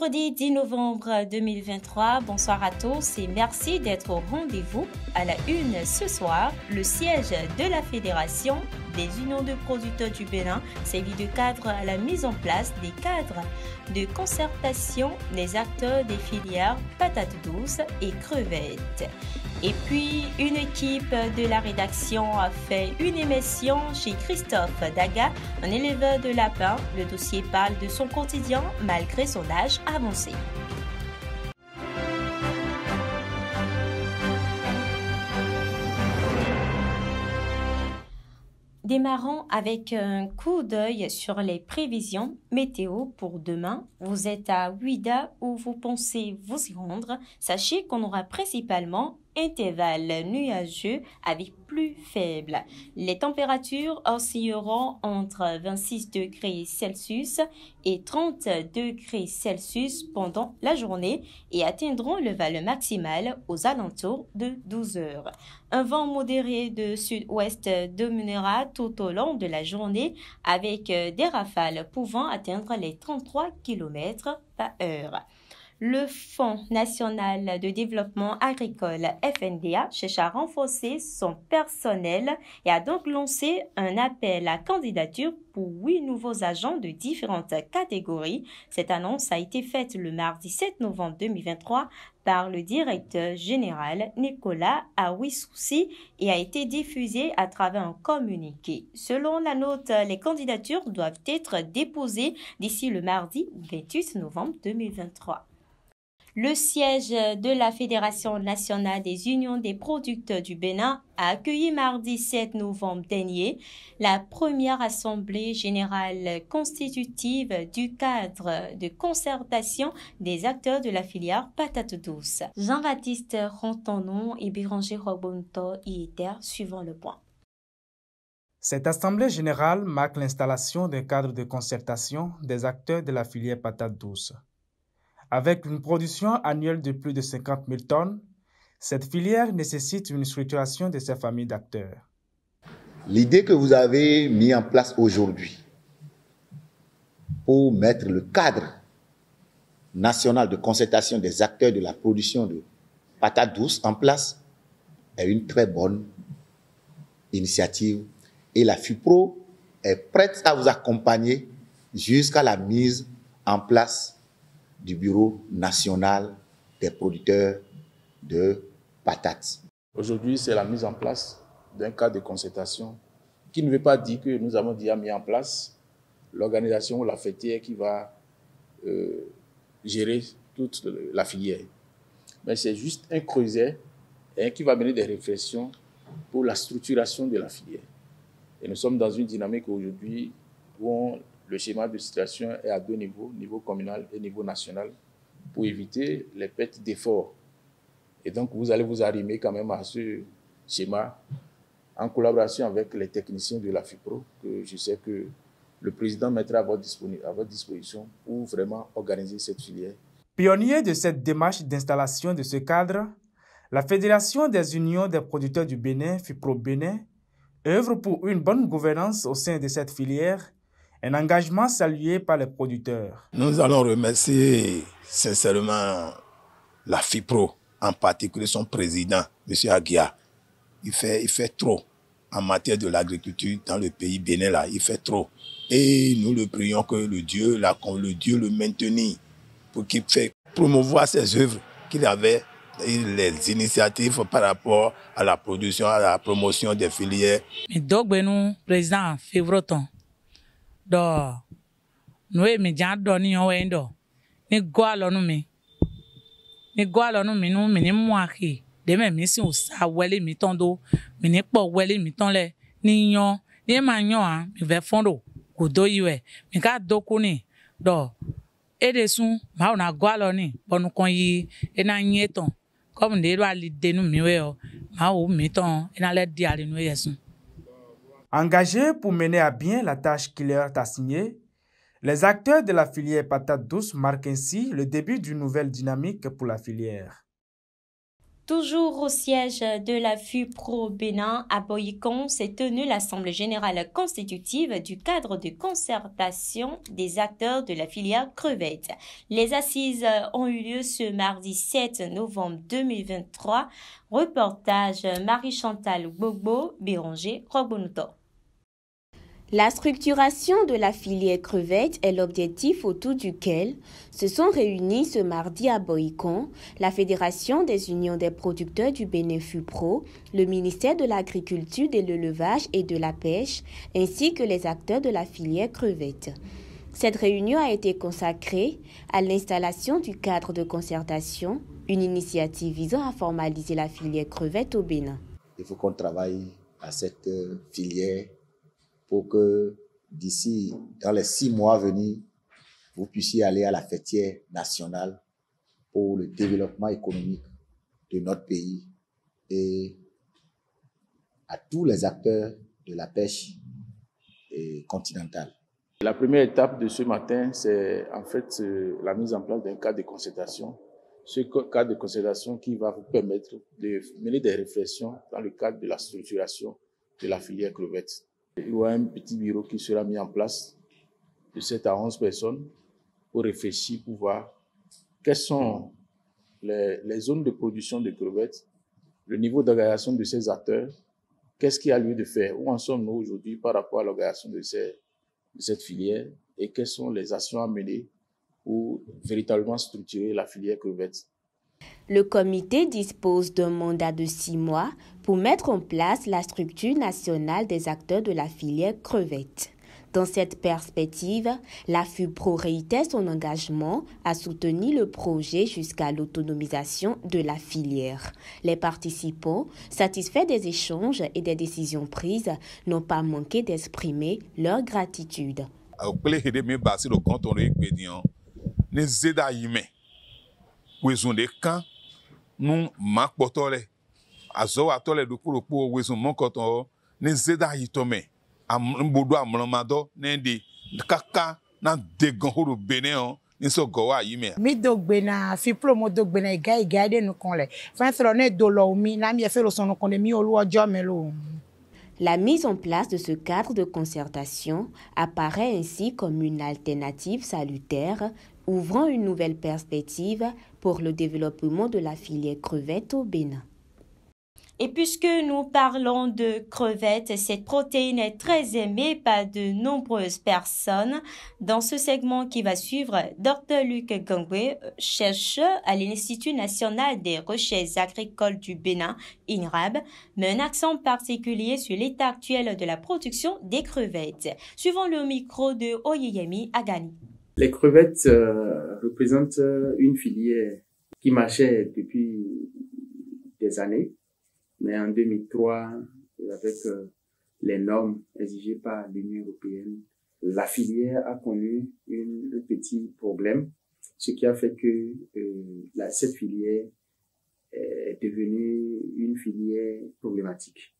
Vendredi 10 novembre 2023, bonsoir à tous et merci d'être au rendez-vous. À la une ce soir, le siège de la Fédération des unions de producteurs du Bénin servit de cadre à la mise en place des cadres de concertation des acteurs des filières patates douces et crevettes. Et puis, une équipe de la rédaction a fait une émission chez Christophe Daga, un éleveur de lapins. Le dossier parle de son quotidien malgré son âge avancé. Démarrons avec un coup d'œil sur les prévisions météo pour demain. Vous êtes à Ouidah ou vous pensez vous y rendre. Sachez qu'on aura principalement intervalle nuageux avec pluie faible. Les températures oscilleront entre 26 degrés Celsius et 30 degrés Celsius pendant la journée et atteindront le valeur maximale aux alentours de 12 heures. Un vent modéré de sud-ouest dominera tout au long de la journée avec des rafales pouvant atteindre les 33 km par heure. Le Fonds national de développement agricole FNDA cherche à renforcer son personnel et a donc lancé un appel à candidature pour 8 nouveaux agents de différentes catégories. Cette annonce a été faite le mardi 7 novembre 2023 par le directeur général Nicolas Aouissoussi et a été diffusée à travers un communiqué. Selon la note, les candidatures doivent être déposées d'ici le mardi 28 novembre 2023. Le siège de la Fédération nationale des unions des producteurs du Bénin a accueilli mardi 7 novembre dernier la première assemblée générale constitutive du cadre de concertation des acteurs de la filière patates douces. Jean-Baptiste Rontonon et Béranger Robonto y étaient suivant le point. Cette assemblée générale marque l'installation d'un cadre de concertation des acteurs de la filière patates douces. Avec une production annuelle de plus de 50 000 tonnes, cette filière nécessite une structuration de ces familles d'acteurs. L'idée que vous avez mise en place aujourd'hui pour mettre le cadre national de concertation des acteurs de la production de patates douces en place est une très bonne initiative et la FIPRO est prête à vous accompagner jusqu'à la mise en place du Bureau national des producteurs de patates. Aujourd'hui, c'est la mise en place d'un cadre de concertation qui ne veut pas dire que nous avons déjà mis en place l'organisation ou la fêtière qui va gérer toute la filière. Mais c'est juste un creuset qui va mener des réflexions pour la structuration de la filière. Et nous sommes dans une dynamique aujourd'hui où le schéma de situation est à deux niveaux, niveau communal et niveau national, pour éviter les pertes d'efforts. Et donc, vous allez vous arrimer quand même à ce schéma en collaboration avec les techniciens de la FIPRO, que je sais que le président mettra à votre disposition pour vraiment organiser cette filière. Pionnier de cette démarche d'installation de ce cadre, la Fédération des unions des producteurs du Bénin, FIPRO Bénin, œuvre pour une bonne gouvernance au sein de cette filière, un engagement salué par les producteurs. Nous allons remercier sincèrement la FIPRO, en particulier son président, M. Aguia. Il fait trop en matière de l'agriculture dans le pays Bénin. Là, il fait trop. Et nous le prions que le Dieu le maintenir pour qu'il fasse promouvoir ses œuvres qu'il avait et les initiatives par rapport à la production, à la promotion des filières. Président Févroton. Do noe mi jan do ni yon wendo ni gwalo nu mi nu mi ni mwaki de me mi si o sa wele mi ton do mi ni po wele mi ton le ni yon ni ma yon an mi ve fondo ko do yiwe mi ka do ko ni do ede sun ma ona gwalo ni bonu kon yi e na yin ton comme de do ali de nu mi we o ma o mi ton e na le di ali nu yesun. Engagés pour mener à bien la tâche qui leur est assignée, les acteurs de la filière patates douces marquent ainsi le début d'une nouvelle dynamique pour la filière. Toujours au siège de la FUPRO Bénin à Boycon s'est tenue l'Assemblée générale constitutive du cadre de concertation des acteurs de la filière crevette. Les assises ont eu lieu ce mardi 7 novembre 2023. Reportage Marie-Chantal Gbogbo, Béranger, Robonuto. La structuration de la filière crevette est l'objectif autour duquel se sont réunis ce mardi à Boycon la Fédération des unions des producteurs du Bénin FUPRO, le ministère de l'Agriculture, de l'Élevage et de la Pêche, ainsi que les acteurs de la filière crevette. Cette réunion a été consacrée à l'installation du cadre de concertation, une initiative visant à formaliser la filière crevette au Bénin. Il faut qu'on travaille à cette filière pour que d'ici, dans les 6 mois à venir, vous puissiez aller à la fêtière nationale pour le développement économique de notre pays et à tous les acteurs de la pêche continentale. La première étape de ce matin, c'est en fait la mise en place d'un cadre de concertation. Ce cadre de concertation qui va vous permettre de mener des réflexions dans le cadre de la structuration de la filière crevette. Il y aura un petit bureau qui sera mis en place de 7 à 11 personnes pour réfléchir, pour voir quelles sont les zones de production de crevettes, le niveau d'organisation de ces acteurs, qu'est-ce qu'il y a lieu de faire, où en sommes-nous aujourd'hui par rapport à l'organisation de cette filière et quelles sont les actions à mener pour véritablement structurer la filière crevette. Le comité dispose d'un mandat de 6 mois pour mettre en place la structure nationale des acteurs de la filière crevette. Dans cette perspective, la FUPRO réitère son engagement à soutenir le projet jusqu'à l'autonomisation de la filière. Les participants, satisfaits des échanges et des décisions prises, n'ont pas manqué d'exprimer leur gratitude. Nous makpotole azo atole du kuropo wezo monkoto ne zeda yitome ambodo amlamado nende kaka na degan horo Benin ni so gowa yime mi dogbe na FUPRO mo dogbe na iga de nu konle fan sro ne dolo mi na mi e fe lo sonu konle mi olu ojo mi lo. La mise en place de ce cadre de concertation apparaît ainsi comme une alternative salutaire, ouvrant une nouvelle perspective pour le développement de la filière crevette au Bénin. Et puisque nous parlons de crevettes, cette protéine est très aimée par de nombreuses personnes. Dans ce segment qui va suivre, Dr Luc Gangwe, chercheur à l'Institut national des recherches agricoles du Bénin, INRAB, met un accent particulier sur l'état actuel de la production des crevettes. Suivant le micro de Oyeyemi Agani. Les crevettes représentent une filière qui marchait depuis des années. Mais en 2003, avec les normes exigées par l'Union européenne, la filière a connu un petit problème, ce qui a fait que cette filière est devenue une filière problématique.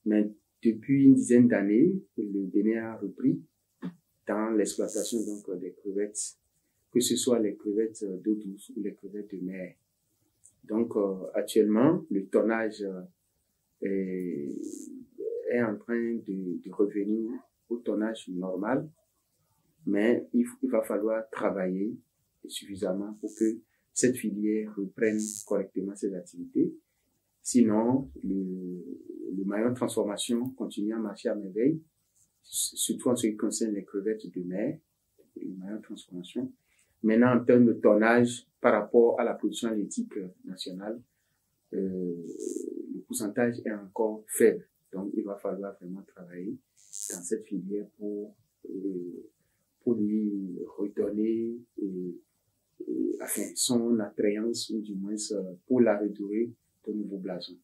Mais depuis une dizaine d'années, le Bénin a repris dans l'exploitation donc des crevettes, que ce soit les crevettes d'eau douce ou les crevettes de mer. Donc actuellement, le tonnage est en train de revenir au tonnage normal, mais il va falloir travailler suffisamment pour que cette filière reprenne correctement ses activités. Sinon, le maillon de transformation continue à marcher à merveille, surtout en ce qui concerne les crevettes de mer, le maillon de transformation. Maintenant, en termes de tonnage, par rapport à la production halieutique nationale, le pourcentage est encore faible. Donc, il va falloir vraiment travailler dans cette filière pour lui redonner son attrayance, ou du moins pour la redorer de nouveaux blasons.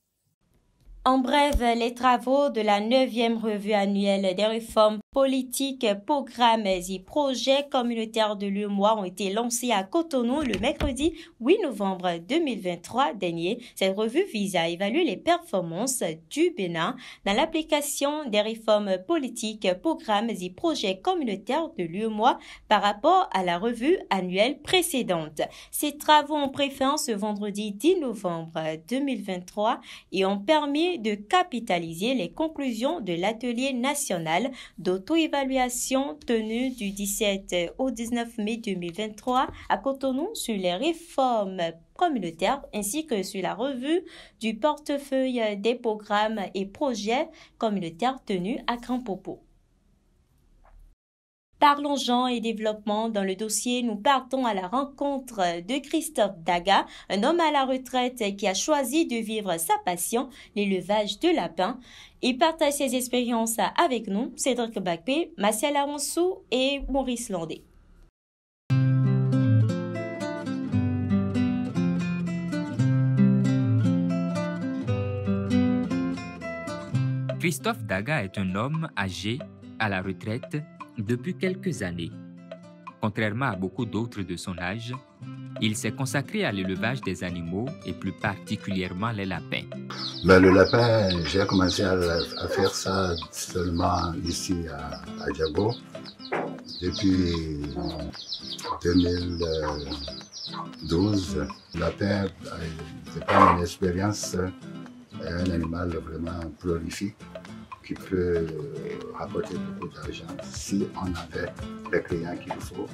En bref, les travaux de la 9e revue annuelle des réformes Politiques, programmes et projets communautaires de l'UEMOA ont été lancés à Cotonou le mercredi 8 novembre 2023 dernier. Cette revue vise à évaluer les performances du Bénin dans l'application des réformes politiques, programmes et projets communautaires de l'UEMOA par rapport à la revue annuelle précédente. Ces travaux ont pris fin ce vendredi 10 novembre 2023 et ont permis de capitaliser les conclusions de l'atelier national d'auto-évaluation tenu du 17 au 19 mai 2023 à Cotonou sur les réformes communautaires ainsi que sur la revue du portefeuille des programmes et projets communautaires tenus à Grand Popo. Parlons genre et développement. Dans le dossier, nous partons à la rencontre de Christophe Daga, un homme à la retraite qui a choisi de vivre sa passion, l'élevage de lapins. Il partage ses expériences avec nous, Cédric Bakpé, Martial Aronsou et Maurice Landé. Christophe Daga est un homme âgé, à la retraite, depuis quelques années. Contrairement à beaucoup d'autres de son âge, il s'est consacré à l'élevage des animaux et plus particulièrement les lapins. Le lapin, j'ai commencé à faire ça seulement ici à Djabo depuis 2012. Le lapin, c'est pas une expérience, un animal vraiment prolifique qui peut rapporter beaucoup d'argent si on avait les clients qu'il faut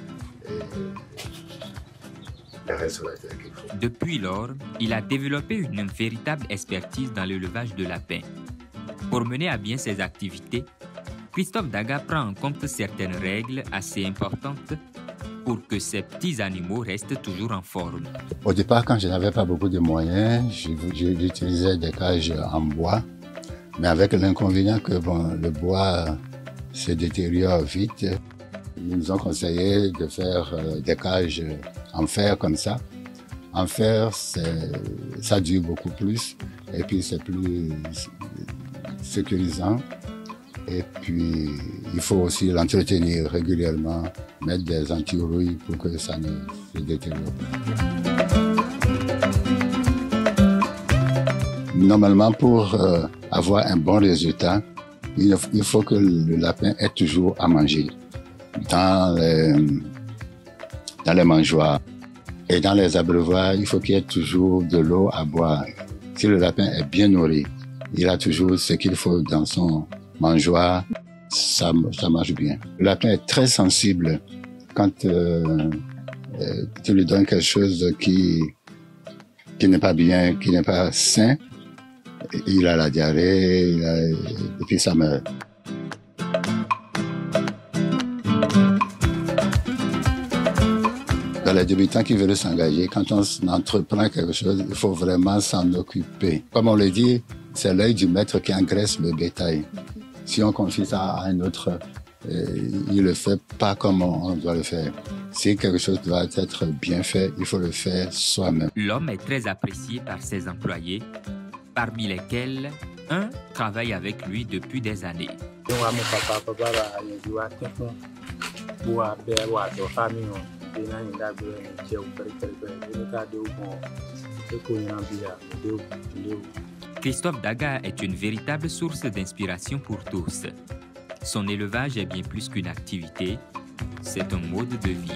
et les restaurateurs qu'il faut. Depuis lors, il a développé une véritable expertise dans l'élevage de lapins. Pour mener à bien ses activités, Christophe Daga prend en compte certaines règles assez importantes pour que ces petits animaux restent toujours en forme. Au départ, quand je n'avais pas beaucoup de moyens, j'utilisais des cages en bois. Mais avec l'inconvénient que le bois se détériore vite, ils nous ont conseillé de faire des cages en fer comme ça. En fer, ça dure beaucoup plus et puis c'est plus sécurisant. Et puis, il faut aussi l'entretenir régulièrement, mettre des anti-rouille pour que ça ne se détériore pas. Normalement, pour avoir un bon résultat, il faut que le lapin ait toujours à manger dans les mangeoires. Et dans les abreuvoirs, il faut qu'il y ait toujours de l'eau à boire. Si le lapin est bien nourri, il a toujours ce qu'il faut dans son mangeoire, ça marche bien. Le lapin est très sensible quand tu lui donnes quelque chose qui n'est pas bien, qui n'est pas sain. Il a la diarrhée, et puis ça meurt. Dans les débutants qui veulent s'engager, quand on entreprend quelque chose, il faut vraiment s'en occuper. Comme on le dit, c'est l'œil du maître qui engraisse le bétail. Si on confie ça à un autre, il ne le fait pas comme on doit le faire. Si quelque chose doit être bien fait, il faut le faire soi-même. L'homme est très apprécié par ses employés, parmi lesquels un travaille avec lui depuis des années. Christophe Daga est une véritable source d'inspiration pour tous. Son élevage est bien plus qu'une activité, c'est un mode de vie.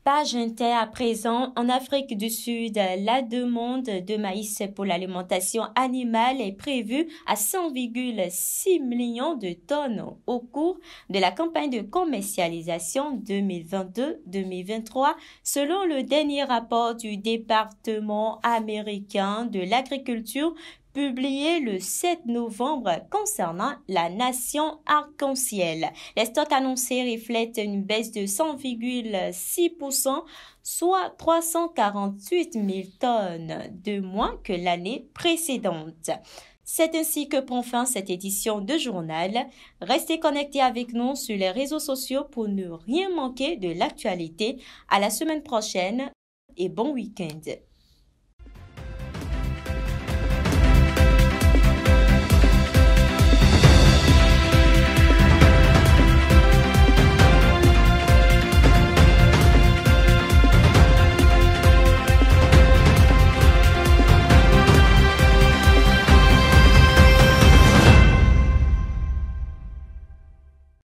Page inter à présent, en Afrique du Sud, la demande de maïs pour l'alimentation animale est prévue à 100,6 millions de tonnes au cours de la campagne de commercialisation 2022-2023, selon le dernier rapport du département américain de l'agriculture publié le 7 novembre concernant la nation arc-en-ciel. Les stocks annoncés reflètent une baisse de 100,6%, soit 348 000 tonnes de moins que l'année précédente. C'est ainsi que prend fin cette édition de journal. Restez connectés avec nous sur les réseaux sociaux pour ne rien manquer de l'actualité. À la semaine prochaine et bon week-end.